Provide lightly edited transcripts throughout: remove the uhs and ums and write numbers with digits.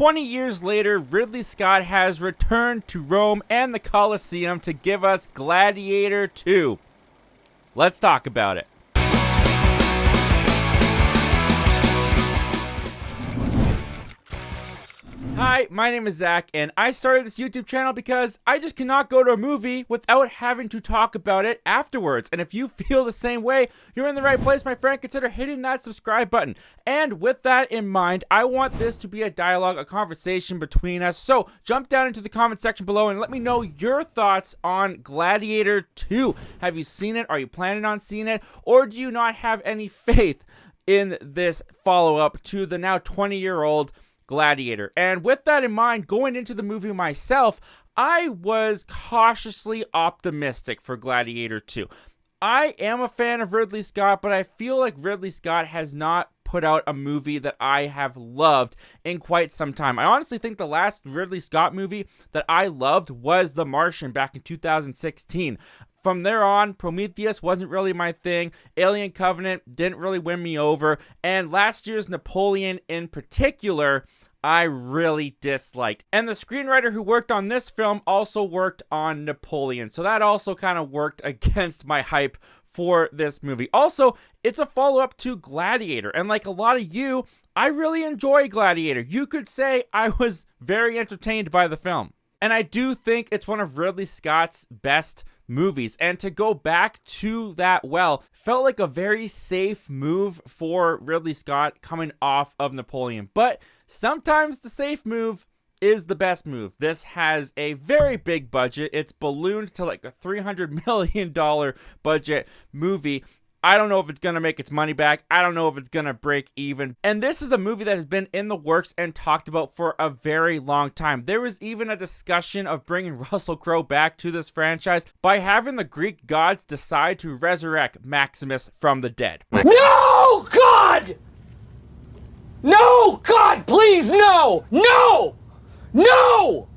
20 years later, Ridley Scott has returned to Rome and the Colosseum to give us Gladiator 2. Let's talk about it. Hi, my name is Zach, and I started this YouTube channel because I just cannot go to a movie without having to talk about it afterwards. And if you feel the same way, you're in the right place, my friend. Consider hitting that subscribe button. And with that in mind, I want this to be a dialogue, a conversation between us. So jump down into the comment section below and let me know your thoughts on Gladiator 2. Have you seen it? Are you planning on seeing it? Or do you not have any faith in this follow-up to the now 20-year-old Gladiator? And with that in mind, going into the movie myself, I was cautiously optimistic for Gladiator 2. I am a fan of Ridley Scott, but I feel like Ridley Scott has not put out a movie that I have loved in quite some time. I honestly think the last Ridley Scott movie that I loved was The Martian back in 2016. From there on, Prometheus wasn't really my thing. Alien Covenant didn't really win me over. And last year's Napoleon in particular, I really disliked. And the screenwriter who worked on this film also worked on Napoleon. So that also kind of worked against my hype for this movie. Also, it's a follow-up to Gladiator. And like a lot of you, I really enjoy Gladiator. You could say I was very entertained by the film. And I do think it's one of Ridley Scott's best movies. And to go back to that felt like a very safe move for Ridley Scott coming off of Napoleon. But sometimes the safe move is the best move. This has a very big budget. It's ballooned to like a $300 million budget movie. I don't know if it's going to make its money back. I don't know if it's going to break even. And this is a movie that has been in the works and talked about for a very long time. There was even a discussion of bringing Russell Crowe back to this franchise by having the Greek gods decide to resurrect Maximus from the dead. No, God! No, God, please, no! No! No!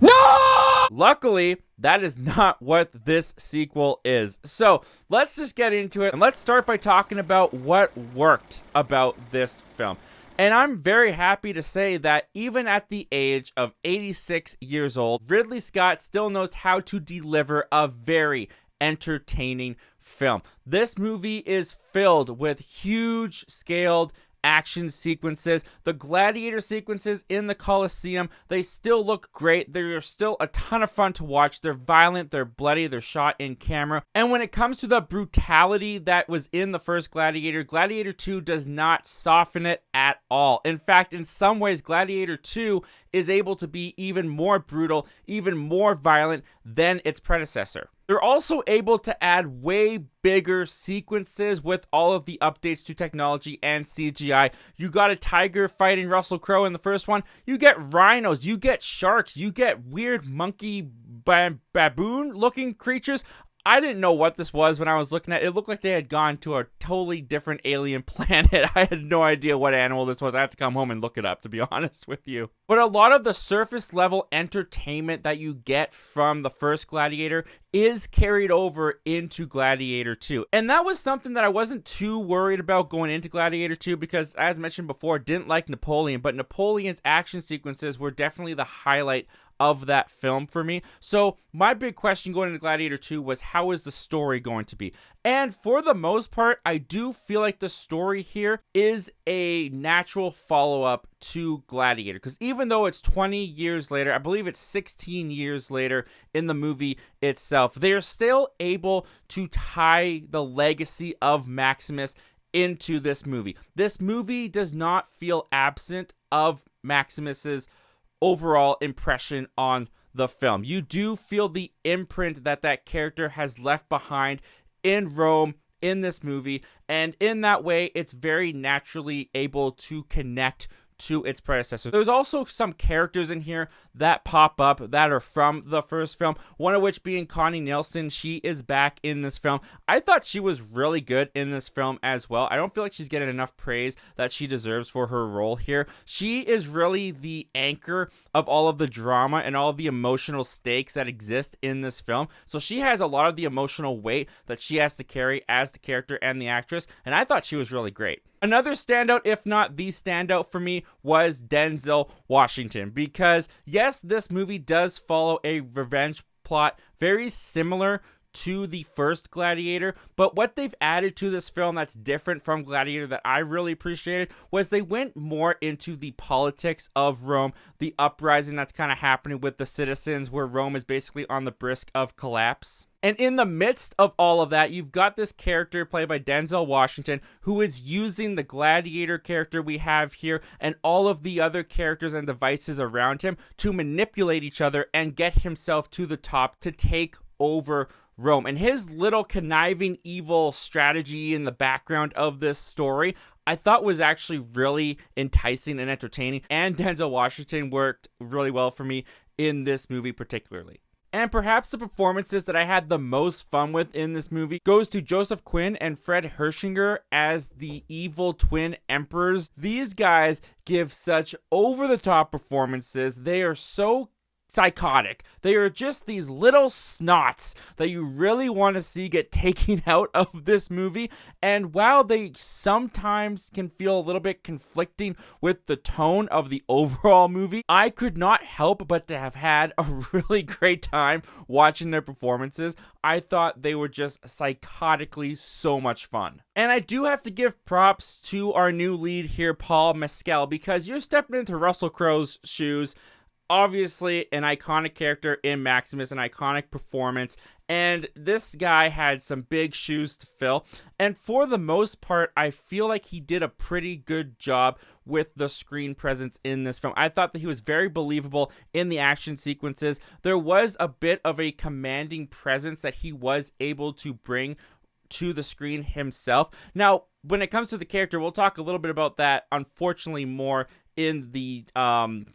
No! Luckily, that is not what this sequel is. So let's just get into it. And let's start by talking about what worked about this film. And I'm very happy to say that even at the age of 86 years old, Ridley Scott still knows how to deliver a very entertaining film. This movie is filled with huge scaled action sequences. The gladiator sequences in the Colosseum, they still look great. They're still a ton of fun to watch. They're violent, they're bloody, they're shot in camera. And when it comes to the brutality that was in the first Gladiator, Gladiator 2 does not soften it at all. In fact, in some ways, Gladiator 2 is able to be even more brutal, even more violent than its predecessor. They're also able to add way bigger sequences with all of the updates to technology and CGI. You got a tiger fighting Russell Crowe in the first one. You get rhinos, you get sharks, you get weird monkey baboon looking creatures. I didn't know what this was when I was looking at it. It looked like they had gone to a totally different alien planet. I had no idea what animal this was. I had to come home and look it up, to be honest with you. But a lot of the surface level entertainment that you get from the first Gladiator is carried over into Gladiator 2. And that was something that I wasn't too worried about going into Gladiator 2 because, as mentioned before, didn't like Napoleon, but Napoleon's action sequences were definitely the highlight of that film for me. So my big question going into Gladiator 2 was, how is the story going to be? And for the most part, I do feel like the story here is a natural follow-up to Gladiator, because even though it's 20 years later, I believe it's 16 years later in the movie itself, they are still able to tie the legacy of Maximus into this movie. This movie does not feel absent of Maximus's overall impression on the film. You do feel the imprint that that character has left behind in Rome in this movie, and in that way, it's very naturally able to connect to its predecessor. There's also some characters in here that pop up that are from the first film, one of which being Connie Nielsen. She is back in this film. I thought she was really good in this film as well. I don't feel like she's getting enough praise that she deserves for her role here. She is really the anchor of all of the drama and all of the emotional stakes that exist in this film. So she has a lot of the emotional weight that she has to carry as the character and the actress, and I thought she was really great. Another standout, if not the standout for me, was Denzel Washington. Because yes, this movie does follow a revenge plot very similar to the first Gladiator, but what they've added to this film that's different from Gladiator that I really appreciated was they went more into the politics of Rome, the uprising that's kind of happening with the citizens, where Rome is basically on the brink of collapse. And in the midst of all of that, you've got this character played by Denzel Washington who is using the Gladiator character we have here and all of the other characters and devices around him to manipulate each other and get himself to the top to take over Rome. And his little conniving evil strategy in the background of this story, I thought was actually really enticing and entertaining. And Denzel Washington worked really well for me in this movie particularly. And perhaps the performances that I had the most fun with in this movie goes to Joseph Quinn and Fred Hershinger as the evil twin emperors. These guys give such over-the-top performances. They are so psychotic. They are just these little snots that you really want to see get taken out of this movie. And while they sometimes can feel a little bit conflicting with the tone of the overall movie, I could not help but to have had a really great time watching their performances. I thought they were just psychotically so much fun. And I do have to give props to our new lead here, Paul Mescal, because you're stepping into Russell Crowe's shoes. Obviously an iconic character in Maximus, an iconic performance, and this guy had some big shoes to fill. And for the most part, I feel like he did a pretty good job with the screen presence in this film. I thought that he was very believable in the action sequences. There was a bit of a commanding presence that he was able to bring to the screen himself. Now, when it comes to the character, we'll talk a little bit about that, unfortunately, more in the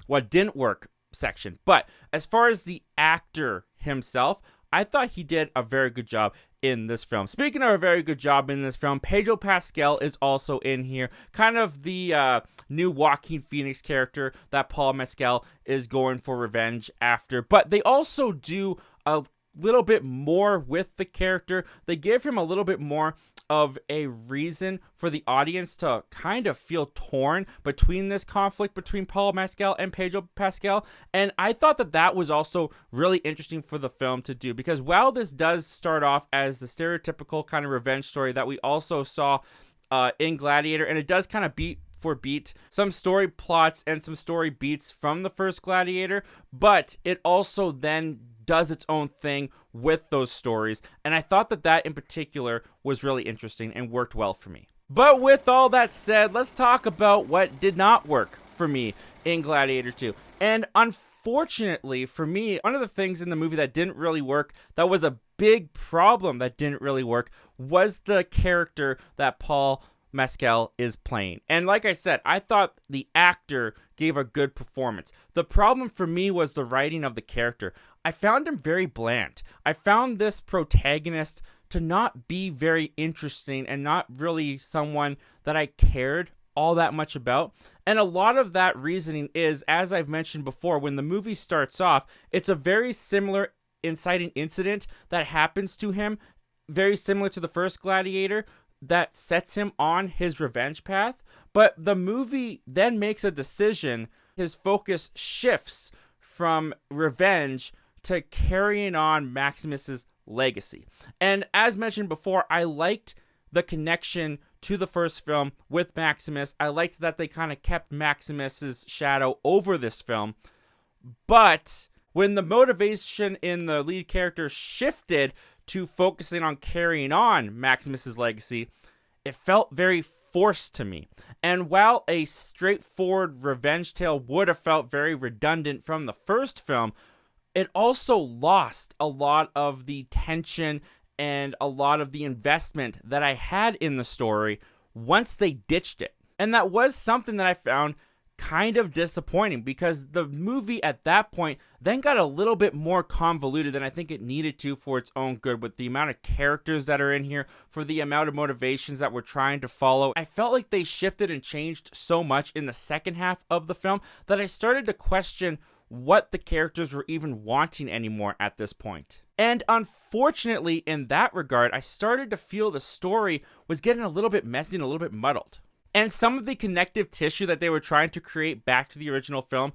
what didn't work section. But as far as the actor himself, I thought he did a very good job in this film. Speaking of a very good job in this film, Pedro Pascal is also in here, kind of the new Joaquin Phoenix character that Paul Mescal is going for revenge after. But they also do a little bit more with the character. They give him a little bit more of a reason for the audience to kind of feel torn between this conflict between Paul Mescal and Pedro Pascal. And I thought that that was also really interesting for the film to do, because while this does start off as the stereotypical kind of revenge story that we also saw in Gladiator, and it does kind of beat for beat some story plots and some story beats from the first Gladiator, but it also then does its own thing with those stories, and I thought that that in particular was really interesting and worked well for me. But with all that said, let's talk about what did not work for me in Gladiator 2. And unfortunately for me, one of the things in the movie that didn't really work, that was a big problem that didn't really work, was the character that Paul Mescal is playing. And like I said, I thought the actor gave a good performance. The problem for me was the writing of the character. I found him very bland. I found this protagonist to not be very interesting and not really someone that I cared all that much about. And a lot of that reasoning is, as I've mentioned before, when the movie starts off, it's a very similar inciting incident that happens to him, very similar to the first Gladiator, that sets him on his revenge path. But the movie then makes a decision. His focus shifts from revenge to carrying on Maximus's legacy. And as mentioned before, I liked the connection to the first film with Maximus. I liked that they kind of kept Maximus's shadow over this film. But when the motivation in the lead character shifted to focusing on carrying on Maximus's legacy, it felt very forced to me. And while a straightforward revenge tale would have felt very redundant from the first film, it also lost a lot of the tension and a lot of the investment that I had in the story once they ditched it. And that was something that I found kind of disappointing, because the movie at that point then got a little bit more convoluted than I think it needed to for its own good, with the amount of characters that are in here, for the amount of motivations that we're trying to follow. I felt like they shifted and changed so much in the second half of the film that I started to question what the characters were even wanting anymore at this point. And unfortunately, in that regard, I started to feel the story was getting a little bit messy and a little bit muddled. And some of the connective tissue that they were trying to create back to the original film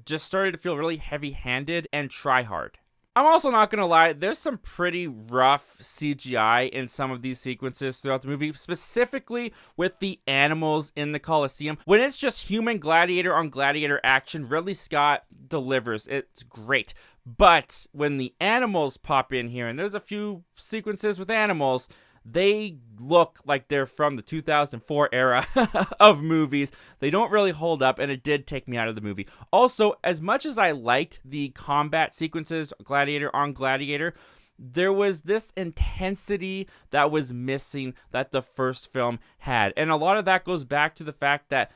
just started to feel really heavy-handed and try-hard. I'm also not going to lie, there's some pretty rough CGI in some of these sequences throughout the movie, specifically with the animals in the Colosseum. When it's just human gladiator on gladiator action, Ridley Scott delivers. It's great. But when the animals pop in here, and there's a few sequences with animals, they look like they're from the 2004 era of movies. They don't really hold up, and it did take me out of the movie. Also, as much as I liked the combat sequences, gladiator on gladiator, there was this intensity that was missing that the first film had. And a lot of that goes back to the fact that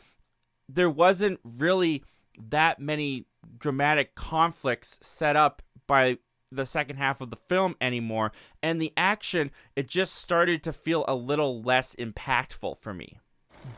there wasn't really that many dramatic conflicts set up by the second half of the film anymore, and the action, it just started to feel a little less impactful for me.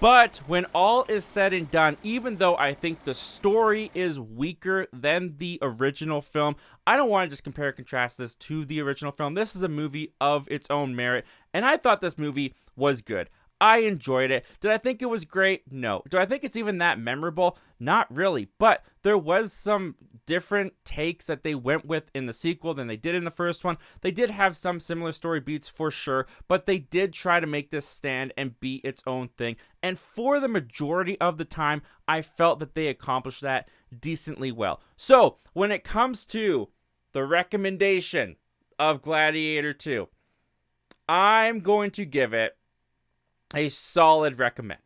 But when all is said and done, even though I think the story is weaker than the original film, I don't want to just compare and contrast this to the original film. This is a movie of its own merit, and I thought this movie was good. I enjoyed it. Did I think it was great? No. Do I think it's even that memorable? Not really. But there was some different takes that they went with in the sequel than they did in the first one. They did have some similar story beats for sure, but they did try to make this stand and be its own thing. And for the majority of the time, I felt that they accomplished that decently well. So when it comes to the recommendation of Gladiator 2, I'm going to give it a solid recommend.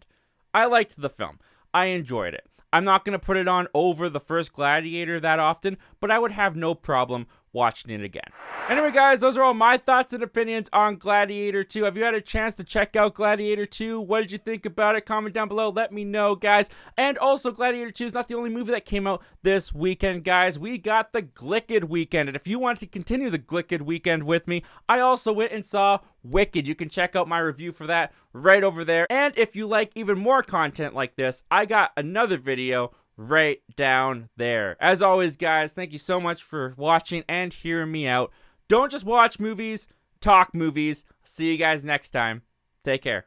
I liked the film. I enjoyed it. I'm not going to put it on over the first Gladiator that often, but I would have no problem watching it again. Anyway, guys, those are all my thoughts and opinions on Gladiator 2. Have you had a chance to check out Gladiator 2? What did you think about it? Comment down below. Let me know, guys. And also, Gladiator 2 is not the only movie that came out this weekend, guys. We got the Glicked weekend. And if you want to continue the Glicked weekend with me, I also went and saw Wicked. You can check out my review for that right over there. And if you like even more content like this, I got another video right down there. As always, guys, thank you so much for watching and hearing me out. Don't just watch movies, talk movies. See you guys next time. Take care.